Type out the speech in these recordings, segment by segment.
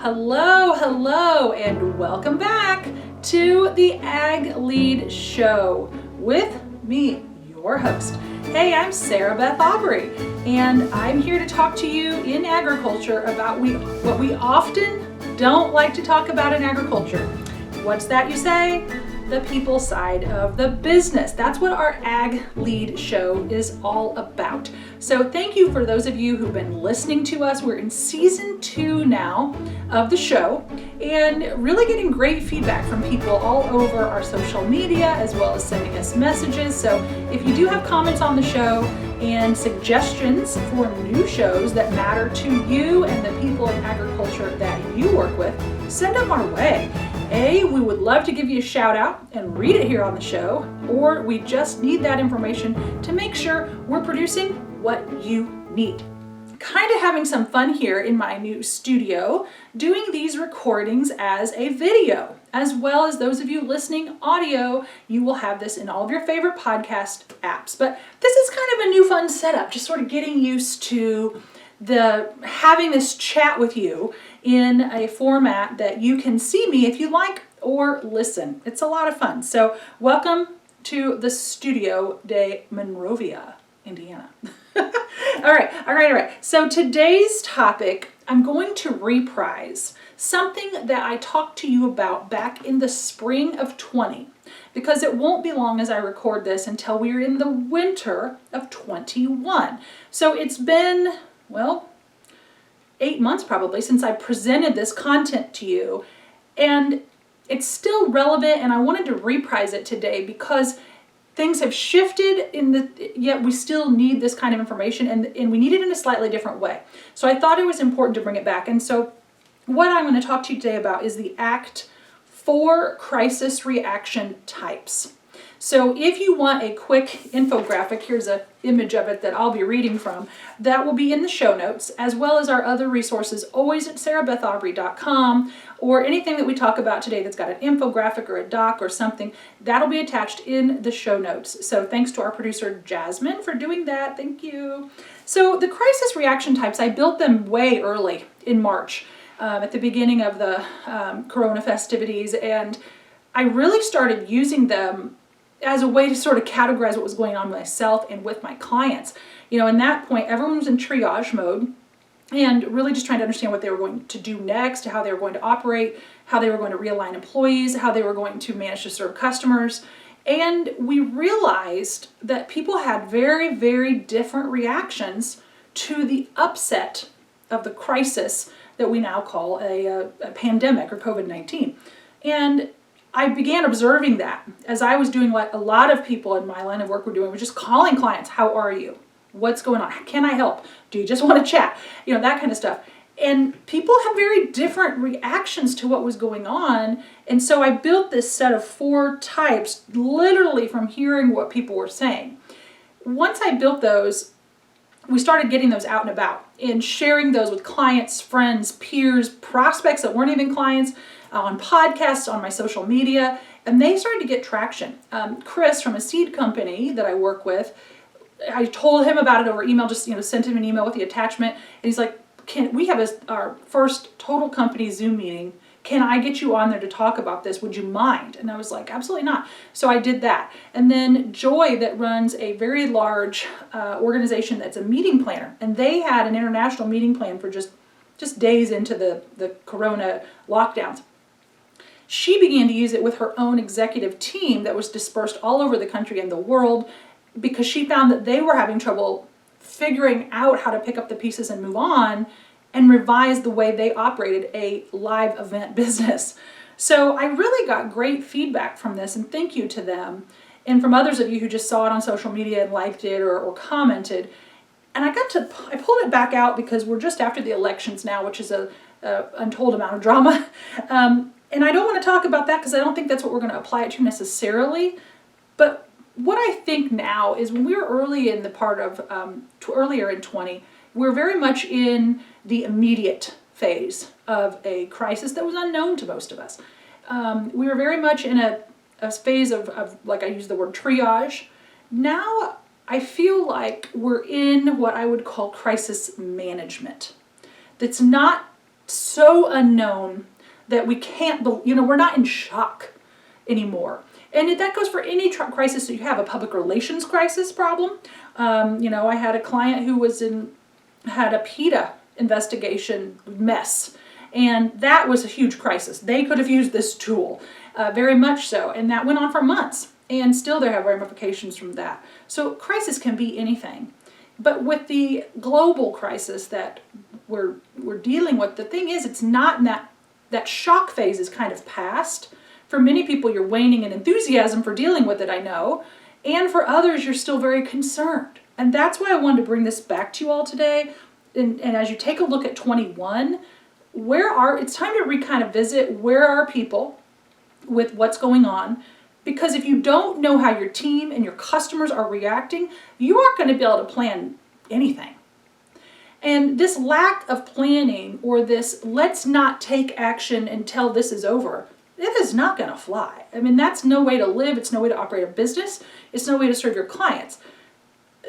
Hello, and welcome back to the Ag Lead Show with me, your host. Hey, I'm Sarah Beth Aubrey, and I'm here to talk to you in agriculture about what we often don't like to talk about in agriculture. What's that, you say? The people side of the business. That's what our Ag Lead Show is all about. So thank you for those of you who've been listening to us. We're in season 2 now of the show and really getting great feedback from people all over our social media as well as sending us messages. So if you do have comments on the show and suggestions for new shows that matter to you and the people in agriculture that you work with, send them our way. We would love to give you a shout out and read it here on the show, or we just need that information to make sure we're producing what you need. Kind of having some fun here in my new studio, doing these recordings as a video, as well as those of you listening audio, you will have this in all of your favorite podcast apps. But this is kind of a new fun setup, just sort of getting used to having this chat with you in a format that you can see me if you like or listen. It's a lot of fun. So welcome to the Studio de Monrovia, Indiana. All right. So today's topic, I'm going to reprise something that I talked to you about back in the spring of 20, because it won't be long as I record this until we're in the winter of 21. So it's been, 8 months probably since I presented this content to you, and it's still relevant, and I wanted to reprise it today because things have shifted yet we still need this kind of information, and we need it in a slightly different way. So I thought it was important to bring it back. And so what I'm going to talk to you today about is the ACT 4 crisis reaction types. So if you want a quick infographic, here's an image of it that I'll be reading from. That will be in the show notes, as well as our other resources, always at sarahbethaubrey.com, or anything that we talk about today that's got an infographic or a doc or something, that'll be attached in the show notes. So thanks to our producer, Jasmine, for doing that. Thank you. So the crisis reaction types, I built them way early in March, at the beginning of the Corona festivities, and I really started using them as a way to sort of categorize what was going on myself and with my clients. In that point, everyone was in triage mode and really just trying to understand what they were going to do next, how they were going to operate, how they were going to realign employees, how they were going to manage to serve customers. And we realized that people had very, very different reactions to the upset of the crisis that we now call a pandemic or COVID-19. And I began observing that as I was doing what a lot of people in my line of work were doing, was just calling clients. How are you? What's going on? Can I help? Do you just want to chat? That kind of stuff. And people had very different reactions to what was going on. And so I built this set of 4 types literally from hearing what people were saying. Once I built those, we started getting those out and about and sharing those with clients, friends, peers, prospects that weren't even clients, on podcasts, on my social media, and they started to get traction. Chris from a seed company that I work with, I told him about it over email, just sent him an email with the attachment, and he's like, "Can we have our first total company Zoom meeting? Can I get you on there to talk about this? Would you mind?" And I was like, "Absolutely not." So I did that. And then Joy, that runs a very large organization that's a meeting planner, and they had an international meeting plan for just days into the Corona lockdowns. She began to use it with her own executive team that was dispersed all over the country and the world, because she found that they were having trouble figuring out how to pick up the pieces and move on and revise the way they operated a live event business. So I really got great feedback from this, and thank you to them, and from others of you who just saw it on social media and liked it or commented. And I pulled it back out because we're just after the elections now, which is a untold amount of drama. And I don't want to talk about that because I don't think that's what we're going to apply it to necessarily. But what I think now is, when we were early in the part of, earlier in 20, we're very much in the immediate phase of a crisis that was unknown to most of us. We were very much in a phase of, like I use the word triage. Now I feel like we're in what I would call crisis management. That's not so unknown that we can't, we're not in shock anymore. And that goes for any crisis that you have, a public relations crisis problem. I had a client who had a PETA investigation mess, and that was a huge crisis. They could have used this tool, very much so, and that went on for months, and still there have ramifications from that. So crisis can be anything. But with the global crisis that we're dealing with, the thing is, it's not in that shock phase is kind of past. For many people, you're waning in enthusiasm for dealing with it, I know. And for others, you're still very concerned. And that's why I wanted to bring this back to you all today. And as you take a look at 21, it's time to kind of visit where are people with what's going on. Because if you don't know how your team and your customers are reacting, you aren't going to be able to plan anything. And this lack of planning, or this let's not take action until this is over, it is not going to fly. I mean, that's no way to live. It's no way to operate a business. It's no way to serve your clients.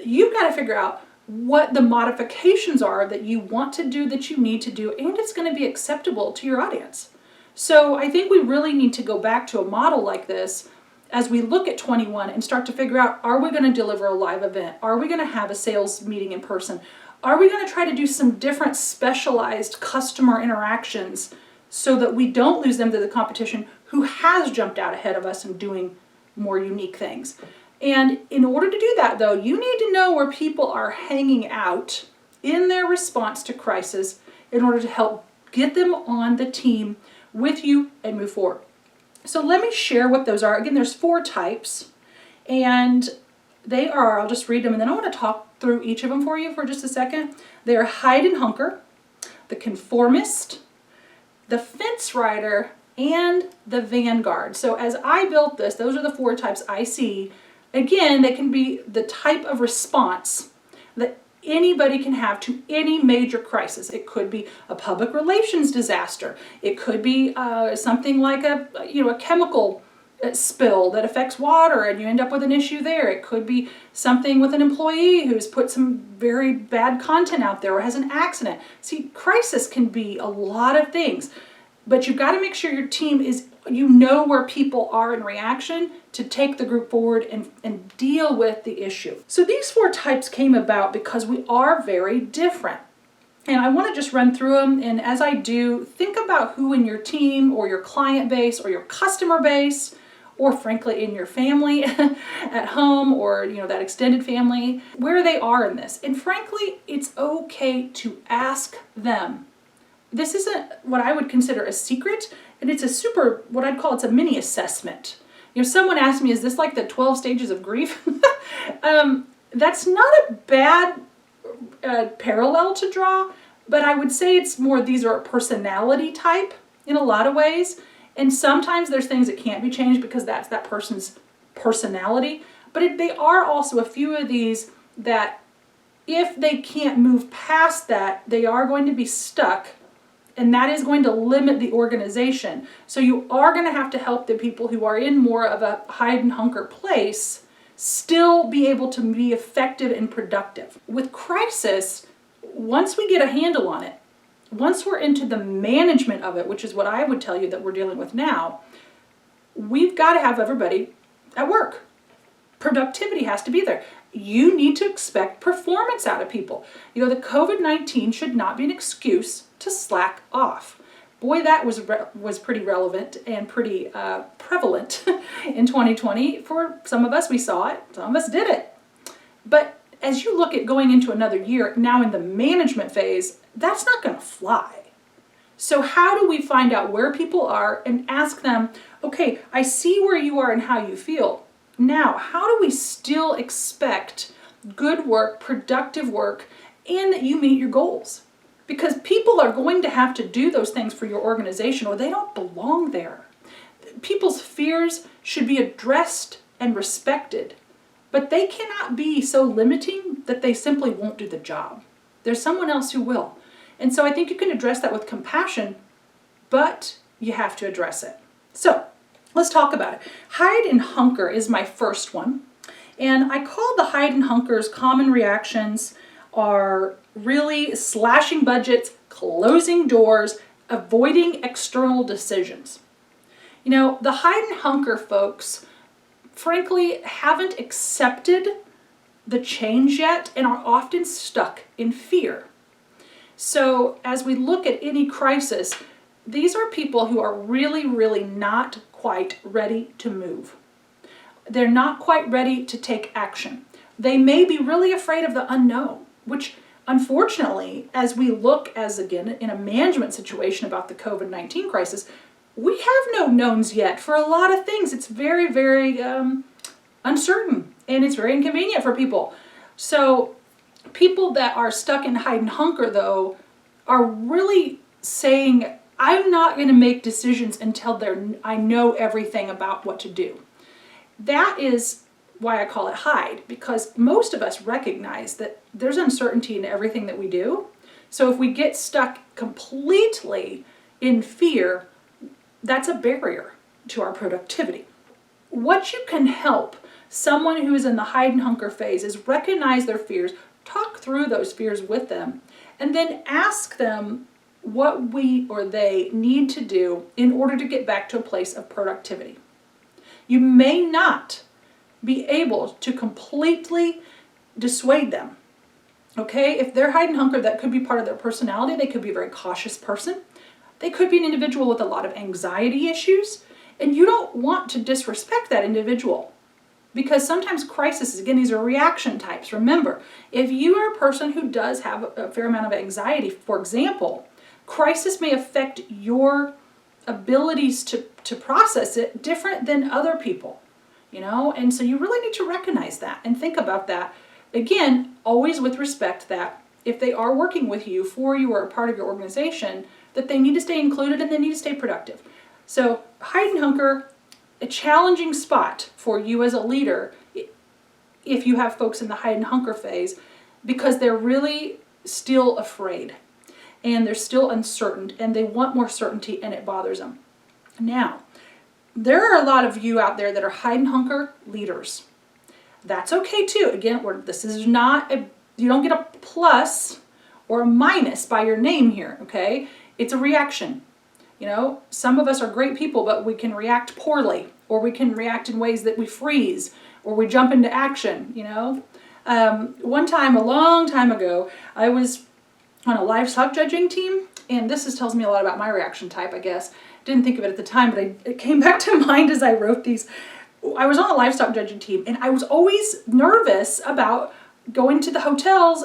You've got to figure out what the modifications are that you want to do, that you need to do, and it's going to be acceptable to your audience. So I think we really need to go back to a model like this as we look at 21 and start to figure out, are we going to deliver a live event? Are we going to have a sales meeting in person? Are we going to try to do some different specialized customer interactions so that we don't lose them to the competition who has jumped out ahead of us and doing more unique things? And in order to do that, though, you need to know where people are hanging out in their response to crisis in order to help get them on the team with you and move forward. So let me share what those are. Again, there's 4 types, and they are, I'll just read them, and then I want to talk through each of them for you for just a second. They are hide and hunker, the conformist, the fence rider, and the vanguard. So as I built this, those are the 4 types I see. Again, they can be the type of response that anybody can have to any major crisis. It could be a public relations disaster. It could be something like a chemical spill that affects water and you end up with an issue there. It could be something with an employee who's put some very bad content out there or has an accident. See, crisis can be a lot of things, but you've got to make sure your team where people are in reaction to take the group forward and deal with the issue. So these 4 types came about because we are very different. And I want to just run through them. And as I do, think about who in your team or your client base or your customer base, or frankly in your family at home, or that extended family, where they are in this. And frankly, it's okay to ask them. This isn't what I would consider a secret, and it's what I'd call it's a mini assessment. Someone asked me, is this like the 12 stages of grief? That's not a bad parallel to draw, but I would say it's more, these are a personality type in a lot of ways. And sometimes there's things that can't be changed because that's that person's personality. But they are also a few of these that if they can't move past that, they are going to be stuck. And that is going to limit the organization. So you are going to have to help the people who are in more of a hide and hunker place still be able to be effective and productive. With crisis, once we get a handle on it, once we're into the management of it, which is what I would tell you that we're dealing with now, we've got to have everybody at work. Productivity has to be there. You need to expect performance out of people. The COVID-19 should not be an excuse to slack off. Boy, that was pretty relevant and pretty prevalent in 2020. For some of us, we saw it. Some of us did it. But as you look at going into another year, now in the management phase, that's not going to fly. So how do we find out where people are and ask them, okay, I see where you are and how you feel. Now, how do we still expect good work, productive work, and that you meet your goals? Because people are going to have to do those things for your organization or they don't belong there. People's fears should be addressed and respected, but they cannot be so limiting that they simply won't do the job. There's someone else who will. And so I think you can address that with compassion, but you have to address it. So let's talk about it. Hide and hunker is my first one. And I call the hide and hunkers common reactions are really slashing budgets, closing doors, avoiding external decisions. You know, the hide and hunker folks, frankly, haven't accepted the change yet and are often stuck in fear. So as we look at any crisis, these are people who are really, really not quite ready to move. They're not quite ready to take action. They may be really afraid of the unknown, which unfortunately, as we look as, again, in a management situation about the COVID-19 crisis, we have no knowns yet for a lot of things. It's very, very uncertain, and it's very inconvenient for people. So people that are stuck in hide and hunker, though, are really saying, I'm not going to make decisions until I know everything about what to do. That is why I call it hide, because most of us recognize that there's uncertainty in everything that we do. So if we get stuck completely in fear, that's a barrier to our productivity. What you can help someone who is in the hide and hunker phase is recognize their fears, talk through those fears with them, and then ask them what we or they need to do in order to get back to a place of productivity. You may not be able to completely dissuade them. Okay, if they're hide and hunker, that could be part of their personality. They could be a very cautious person. They could be an individual with a lot of anxiety issues, and you don't want to disrespect that individual, because sometimes crises, again, these are reaction types. Remember, if you are a person who does have a fair amount of anxiety, for example, crisis may affect your abilities to process it different than other people, you know? And so you really need to recognize that and think about that. Again, always with respect that if they are working with you, for you, or a part of your organization, that they need to stay included and they need to stay productive. So hide and hunker, a challenging spot for you as a leader if you have folks in the hide and hunker phase, because they're really still afraid and they're still uncertain and they want more certainty and it bothers them. Now, there are a lot of you out there that are hide and hunker leaders. That's okay too. Again, this is not you don't get a plus or a minus by your name here, okay? It's a reaction. You know, some of us are great people, but we can react poorly, or we can react in ways that we freeze, or we jump into action, you know. One time, a long time ago, I was on a livestock judging team, and this tells me a lot about my reaction type, I guess. Didn't think of it at the time, but it came back to mind as I wrote these. I was on a livestock judging team, and I was always nervous about going to the hotels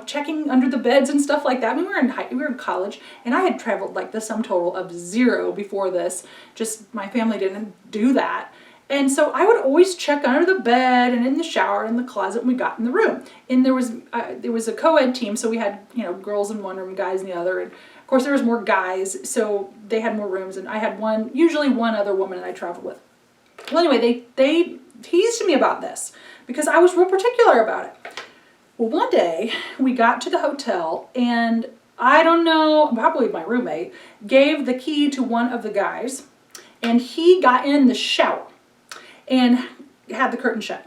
checking under the beds and stuff like that. We were in college, and I had traveled like the sum total of 0 before this. Just my family didn't do that. And so I would always check under the bed and in the shower and in the closet when we got in the room. And there was a co-ed team, so we had, girls in one room, guys in the other. And of course there was more guys, so they had more rooms, and I had usually one other woman that I traveled with. Well, anyway, they teased me about this because I was real particular about it. Well, one day we got to the hotel, and I don't know, probably my roommate gave the key to one of the guys, and he got in the shower and had the curtain shut.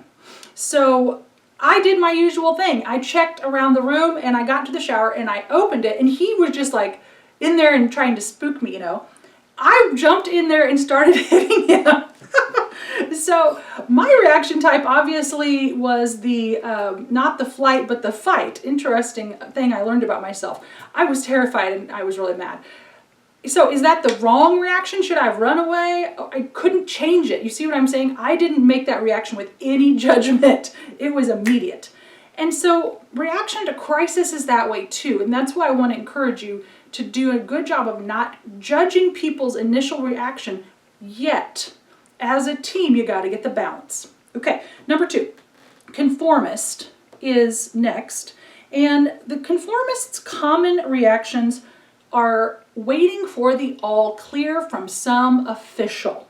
So I did my usual thing. I checked around the room, and I got to the shower, and I opened it, and he was just like in there and trying to spook me, I jumped in there and started hitting him. So my reaction type obviously was not the flight, but the fight. Interesting thing I learned about myself. I was terrified and I was really mad. So is that the wrong reaction? Should I have run away? I couldn't change it. You see what I'm saying? I didn't make that reaction with any judgment. It was immediate. And so reaction to crisis is that way too. And that's why I want to encourage you to do a good job of not judging people's initial reaction yet. As a team, you got to get the balance. Okay, number 2, conformist is next. And the conformist's common reactions are waiting for the all clear from some official,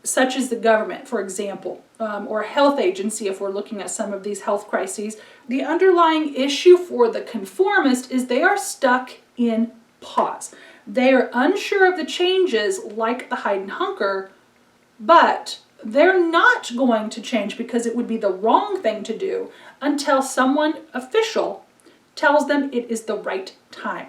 such as the government, for example, or a health agency if we're looking at some of these health crises. The underlying issue for the conformist is they are stuck in pause. They are unsure of the changes like the hide and hunker, but they're not going to change because it would be the wrong thing to do until someone official tells them it is the right time.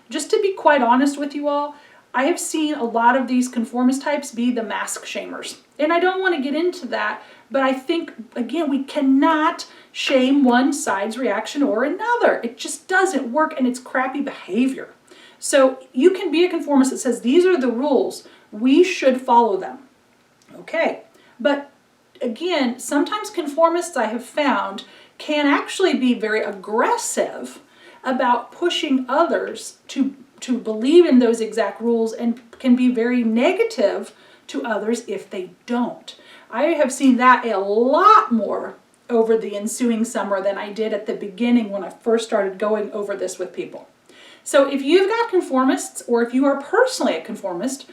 just to be quite honest with you all, I have seen a lot of these conformist types be the mask shamers. And I don't want to get into that, but I think, again, we cannot shame one side's reaction or another. It just doesn't work, and it's crappy behavior. So you can be a conformist that says, these are the rules, we should follow them. Okay, but again, sometimes conformists I have found can actually be very aggressive about pushing others to believe in those exact rules, and can be very negative to others if they don't. I have seen that a lot more over the ensuing summer than I did at the beginning when I first started going over this with people. So if you've got conformists, or if you are personally a conformist,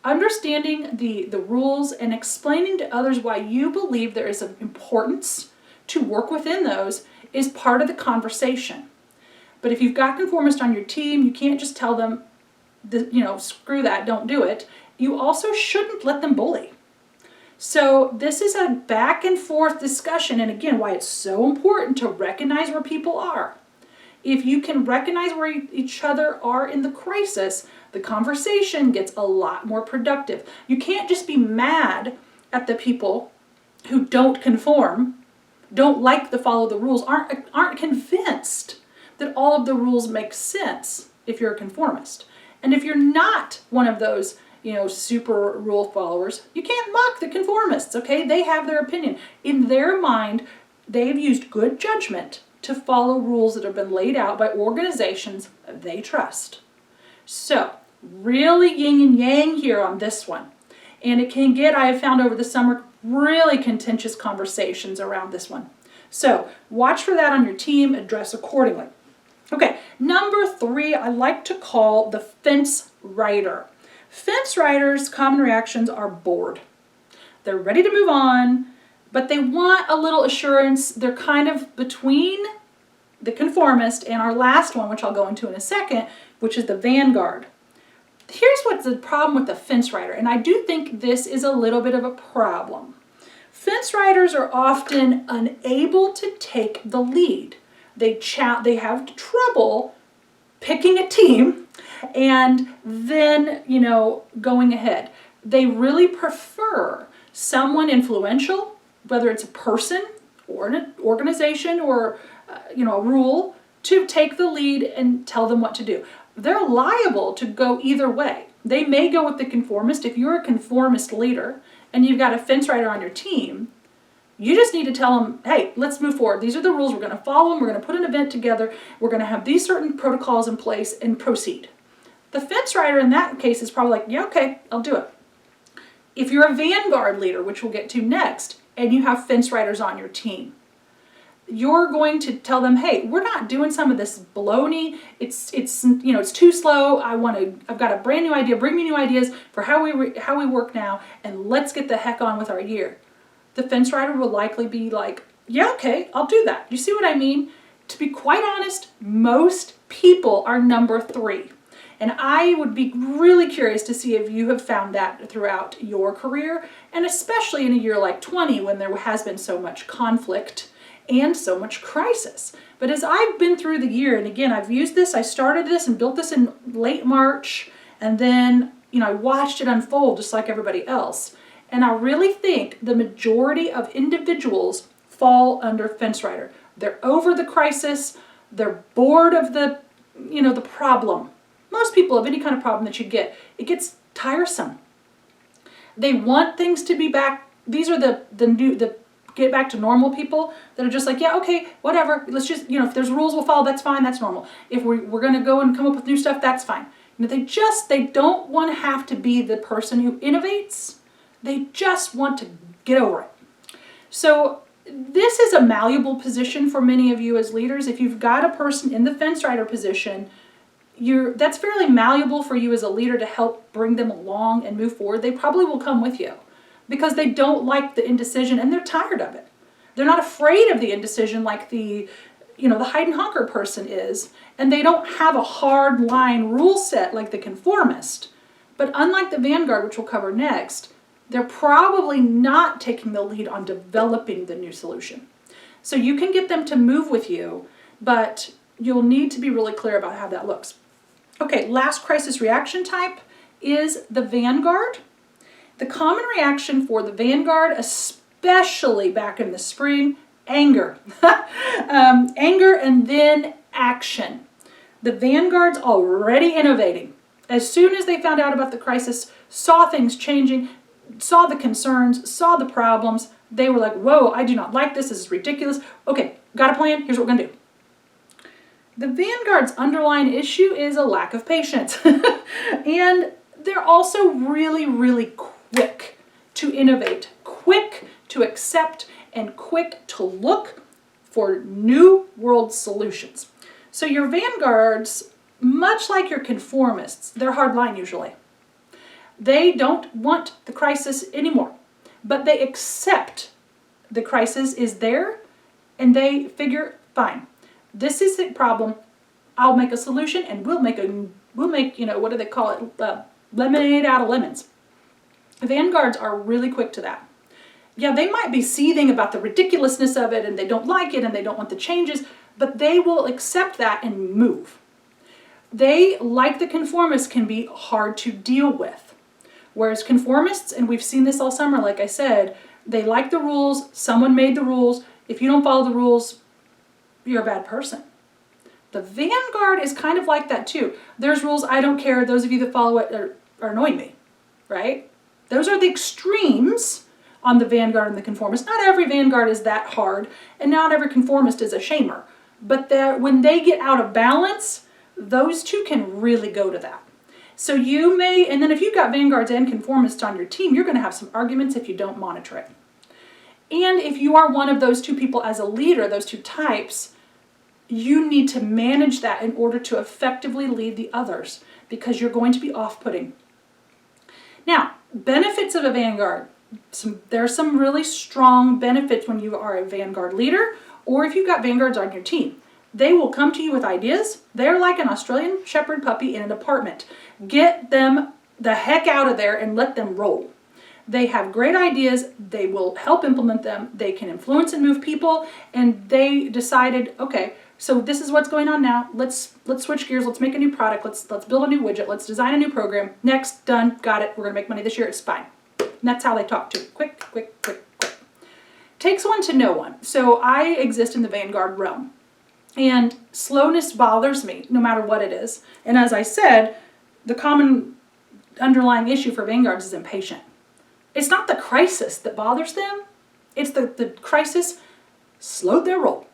understanding the rules and explaining to others why you believe there is an importance to work within those is part of the conversation. But if you've got conformists on your team, you can't just tell them, screw that, don't do it. You also shouldn't let them bully. So this is a back and forth discussion, and again, why it's so important to recognize where people are. If you can recognize where each other are in the crisis, the conversation gets a lot more productive. You can't just be mad at the people who don't conform, don't like to follow the rules, aren't convinced that all of the rules make sense if you're a conformist. And if you're not one of those, super rule followers, you can't mock the conformists, okay? They have their opinion. In their mind, they've used good judgment to follow rules that have been laid out by organizations they trust. So, really yin and yang here on this one. And it can get, I have found over the summer, really contentious conversations around this one. So, watch for that on your team, address accordingly. Okay, number 3, I like to call the fence rider. Fence riders' common reactions are bored. They're ready to move on, but they want a little assurance. They're kind of between the conformist and our last one, which I'll go into in a second, which is the vanguard. Here's what's the problem with the fence rider, and I do think this is a little bit of a problem. Fence riders are often unable to take the lead. They have trouble picking a team and then, going ahead. They really prefer someone influential, whether it's a person or an organization or, a rule, to take the lead and tell them what to do. They're liable to go either way. They may go with the conformist. If you're a conformist leader and you've got a fence rider on your team, you just need to tell them, hey, let's move forward. These are the rules. We're going to follow them. We're going to put an event together. We're going to have these certain protocols in place and proceed. The fence rider in that case is probably like, yeah, okay, I'll do it. If you're a vanguard leader, which we'll get to next, and you have fence riders on your team, you're going to tell them, hey, we're not doing some of this baloney. It's too slow. I've got a brand new idea. Bring me new ideas for how we work now, and let's get the heck on with our year. The fence rider will likely be like, yeah, okay, I'll do that. You see what I mean? To be quite honest, most people are number 3. And I would be really curious to see if you have found that throughout your career, and especially in a year like 20 when there has been so much conflict and so much crisis. But as I've been through the year, and again, I've used this, I started this and built this in late March, and then, I watched it unfold just like everybody else. And I really think the majority of individuals fall under fence rider. They're over the crisis, they're bored of the problem. Most people have any kind of problem that you get. It gets tiresome. They want things to be back. These are the get back to normal people that are just like, yeah, okay, whatever. Let's just, if there's rules we'll follow, that's fine, that's normal. If we're going to go and come up with new stuff, that's fine. They don't want to have to be the person who innovates. They just want to get over it. So this is a malleable position for many of you as leaders. If you've got a person in the fence rider position, that's fairly malleable for you as a leader to help bring them along and move forward. They probably will come with you because they don't like the indecision and they're tired of it. They're not afraid of the indecision like the hide and hunker person is, and they don't have a hard line rule set like the conformist. But unlike the vanguard, which we'll cover next, they're probably not taking the lead on developing the new solution. So you can get them to move with you, but you'll need to be really clear about how that looks. Okay, last crisis reaction type is the vanguard. The common reaction for the vanguard, especially back in the spring, anger. Anger and then action. The vanguard's already innovating. As soon as they found out about the crisis, saw things changing, saw the concerns, saw the problems, they were like, whoa, I do not like this. This is ridiculous. Okay, got a plan. Here's what we're going to do. The vanguard's underlying issue is a lack of patience. And they're also really, really quick to innovate, quick to accept, and quick to look for new world solutions. So your vanguards, much like your conformists, they're hardline usually. They don't want the crisis anymore, but they accept the crisis is there, and they figure, fine, this is the problem. I'll make a solution, and we'll make what do they call it? Lemonade out of lemons. Vanguards are really quick to that. Yeah, they might be seething about the ridiculousness of it, and they don't like it, and they don't want the changes, but they will accept that and move. They, like the conformists, can be hard to deal with. Whereas conformists, and we've seen this all summer, like I said, they like the rules. Someone made the rules. If you don't follow the rules, you're a bad person. The vanguard is kind of like that too. There's rules, I don't care. Those of you that follow it are annoying me, right? Those are the extremes on the vanguard and the conformist. Not every vanguard is that hard, and not every conformist is a shamer. But when they get out of balance, those two can really go to that. So you may, and then if you've got vanguards and conformists on your team, you're going to have some arguments if you don't monitor it. And if you are one of those two people as a leader, those two types, you need to manage that in order to effectively lead the others, because you're going to be off-putting. Now, benefits of a vanguard. There are some really strong benefits when you are a vanguard leader, or if you've got vanguards on your team. They will come to you with ideas. They're like an Australian Shepherd puppy in an apartment. Get them the heck out of there and let them roll. They have great ideas. They will help implement them. They can influence and move people. And they decided, okay, so this is what's going on now. Let's switch gears. Let's make a new product. Let's build a new widget. Let's design a new program. Next, done, got it. We're going to make money this year. It's fine. And that's how they talk to you. Quick, quick, quick, quick. Takes one to know one. So I exist in the vanguard realm. And slowness bothers me, no matter what it is. And as I said, the common underlying issue for vanguards is impatient. It's not the crisis that bothers them. It's the crisis slowed their roll.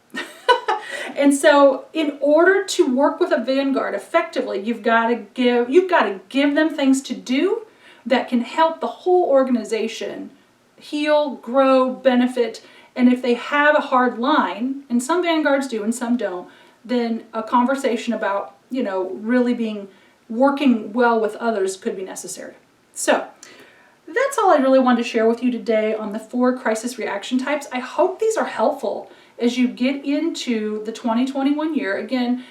And so in order to work with a vanguard effectively, you've got to give them things to do that can help the whole organization heal, grow, benefit. And if they have a hard line, and some vanguards do and some don't, then a conversation about, really working well with others could be necessary. So that's all I really wanted to share with you today on the 4 crisis reaction types. I hope these are helpful as you get into the 2021 year. Again,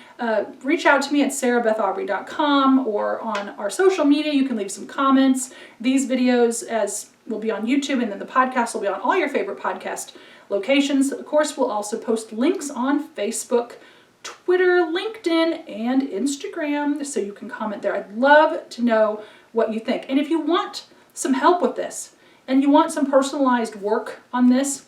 reach out to me at sarahbethaubrey.com or on our social media. You can leave some comments. These videos will be on YouTube, and then the podcast will be on all your favorite podcast locations. Of course, we'll also post links on Facebook, Twitter, LinkedIn, and Instagram, so you can comment there. I'd love to know what you think. And if you want some help with this, and you want some personalized work on this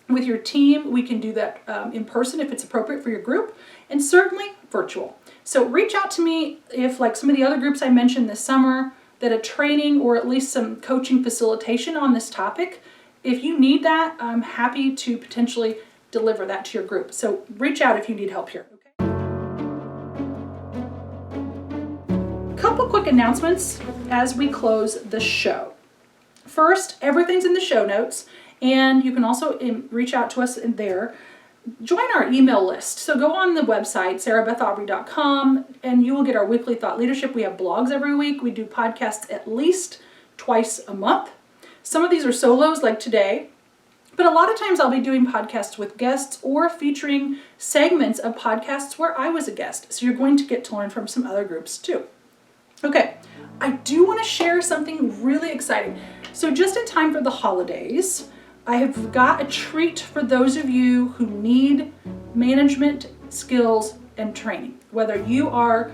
with your team, we can do that in person if it's appropriate for your group, and certainly virtual. So reach out to me if, like some of the other groups I mentioned this summer, that a training or at least some coaching facilitation on this topic, if you need that, I'm happy to potentially deliver that to your group. So reach out if you need help here. Okay? Couple quick announcements as we close the show. First, everything's in the show notes, and you can also reach out to us in there. Join our email list. So go on the website, sarahbethaubrey.com, and you will get our weekly thought leadership. We have blogs every week. We do podcasts at least twice a month. Some of these are solos, like today, but a lot of times I'll be doing podcasts with guests or featuring segments of podcasts where I was a guest. So you're going to get to learn from some other groups too. Okay, I do want to share something really exciting. So just in time for the holidays, I have got a treat for those of you who need management skills and training. Whether you are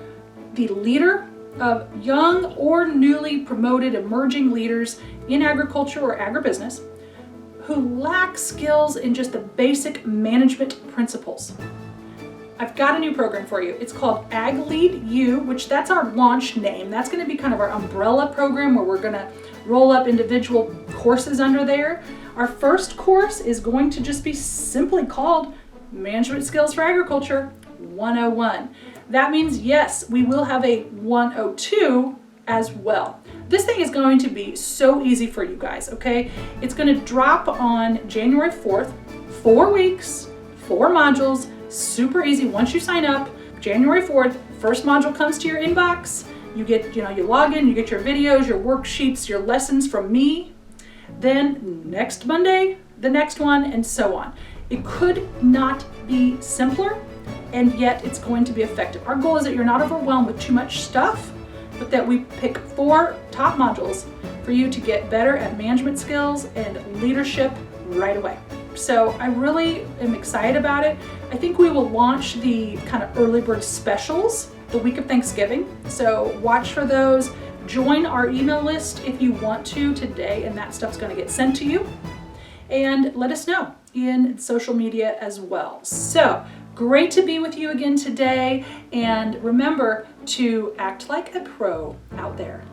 the leader of young or newly promoted emerging leaders in agriculture or agribusiness who lack skills in just the basic management principles. I've got a new program for you. It's called Ag Lead U, which that's our launch name. That's going to be kind of our umbrella program where we're going to roll up individual courses under there. Our first course is going to just be simply called Management Skills for Agriculture 101. That means, yes, we will have a 102 as well. This thing is going to be so easy for you guys, okay? It's going to drop on January 4th, 4 weeks, 4 modules, super easy. Once you sign up, January 4th, first module comes to your inbox. You get, you log in, you get your videos, your worksheets, your lessons from me. Then next Monday, the next one, and so on. It could not be simpler, and yet it's going to be effective. Our goal is that you're not overwhelmed with too much stuff, but that we pick 4 top modules for you to get better at management skills and leadership right away. So I really am excited about it. I think we will launch the kind of early bird specials the week of Thanksgiving. So watch for those. Join our email list if you want to today, and that stuff's going to get sent to you. And let us know in social media as well. So great to be with you again today. And remember to act like a pro out there.